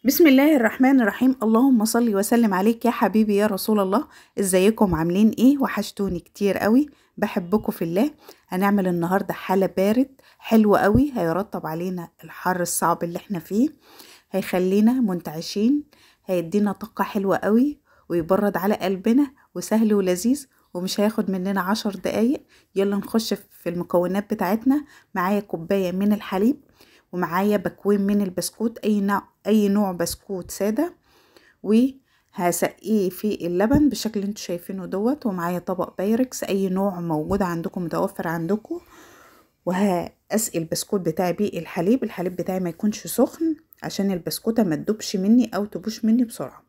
بسم الله الرحمن الرحيم. اللهم صل وسلم عليك يا حبيبي يا رسول الله. ازيكم عاملين ايه؟ وحشتوني كتير قوي، بحبكم في الله. هنعمل النهاردة حالة بارد حلو قوي، هيرطب علينا الحر الصعب اللي احنا فيه، هيخلينا منتعشين، هيدينا طاقة حلوة قوي ويبرد على قلبنا وسهل ولذيذ ومش هياخد مننا 10 دقايق. يلا نخش في المكونات بتاعتنا. معايا كوباية من الحليب، ومعايا بكوين من البسكوت، اي نوع بسكوت سادة، وهسقيه في اللبن بالشكل اللي انتوا شايفينه دوت. ومعايا طبق بايركس، اي نوع موجود عندكم متوفر عندكم. وهسقي البسكوت بتاعي بالحليب. الحليب بتاعي ما يكونش سخن عشان البسكوتة ما تدوبش مني او تبوش مني بسرعة.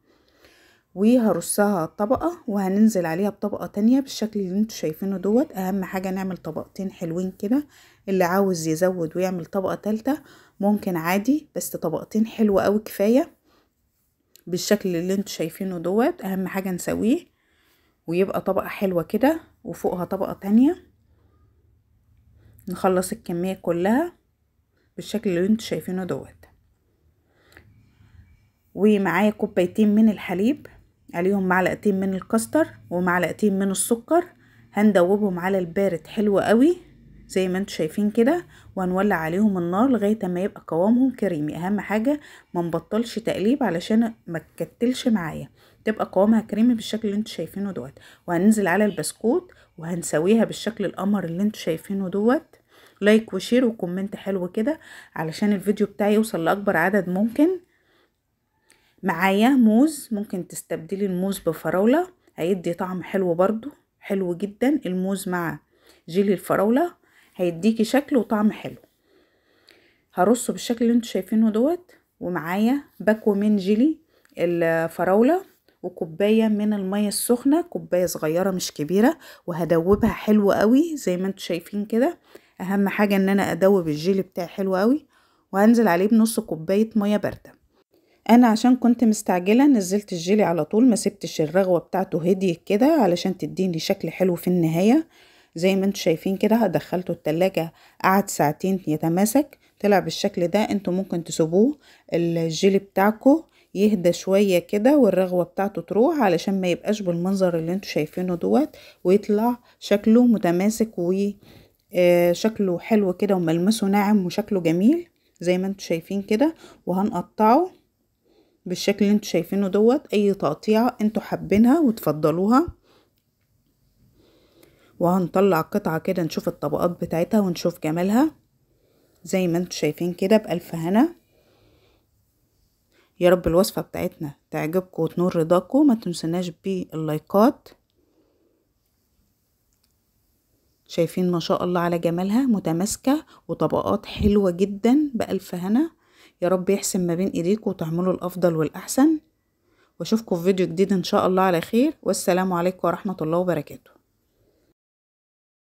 وهرصها طبقة وهننزل عليها بطبقة تانية بالشكل اللي انتوا شايفينه دوت. اهم حاجة نعمل طبقتين حلوين كده. اللي عاوز يزود ويعمل طبقة تالتة ممكن عادي، بس طبقتين حلوة قوي كفاية بالشكل اللي انتوا شايفينه دوت. اهم حاجة نسويه ويبقى طبقة حلوة كده وفوقها طبقة تانية. نخلص الكمية كلها بالشكل اللي انتوا شايفينه دوت. ومعايا كوبايتين من الحليب، عليهم معلقتين من الكاستر ومعلقتين من السكر. هندوبهم على البارد حلو قوي زي ما انتوا شايفين كده، وهنولع عليهم النار لغايه ما يبقى قوامهم كريمي. اهم حاجه ما نبطلش تقليب علشان ما تكتلش معايا، تبقى قوامها كريمي بالشكل اللي انتوا شايفينه دوت. وهننزل على البسكوت وهنسويها بالشكل القمر اللي انتوا شايفينه دوت. لايك وشير وكومنت حلو كده علشان الفيديو بتاعي يوصل لاكبر عدد ممكن. معايا موز، ممكن تستبدلي الموز بفراولة، هيدي طعم حلو برضو، حلو جدا. الموز مع جيلي الفراولة هيديكي شكل وطعم حلو. هرصه بالشكل اللي انتوا شايفينه دوت. ومعايا باكو من جيلي الفراولة وكوباية من المية السخنة، كوباية صغيرة مش كبيرة، وهدوبها حلو قوي زي ما انتوا شايفين كده. اهم حاجة ان انا ادوب الجيلي بتاعي حلو قوي. وهنزل عليه بنص كوباية مية باردة. انا عشان كنت مستعجلة نزلت الجيلي على طول، ما سبتش الرغوة بتاعته هديت كده علشان تديني شكل حلو في النهاية. زي ما انتوا شايفين كده هدخلته التلاجة، قعد ساعتين يتماسك، طلع بالشكل ده. انتوا ممكن تسيبوه الجيلي بتاعكو يهدى شوية كده والرغوة بتاعته تروح علشان ما يبقاش بالمنظر اللي انتوا شايفينه دوت، ويطلع شكله متماسك وشكله حلو كده وملمسه ناعم وشكله جميل زي ما انتوا شايفين كده. وهنقطعه بالشكل اللي انتوا شايفينه دوت، اي تقطيعة انتوا حابينها وتفضلوها. وهنطلع قطعة كده نشوف الطبقات بتاعتها ونشوف جمالها زي ما انتوا شايفين كده. بألف هنا. يا رب الوصفة بتاعتنا تعجبكم وتنور رضاكم. ما تنسوناش باللايكات. شايفين ما شاء الله على جمالها، متماسكة وطبقات حلوة جدا. بألف هنا. يا رب يحسن ما بين ايديكم وتعملوا الافضل والاحسن. واشوفكم في فيديو جديد ان شاء الله على خير، والسلام عليكم ورحمة الله وبركاته.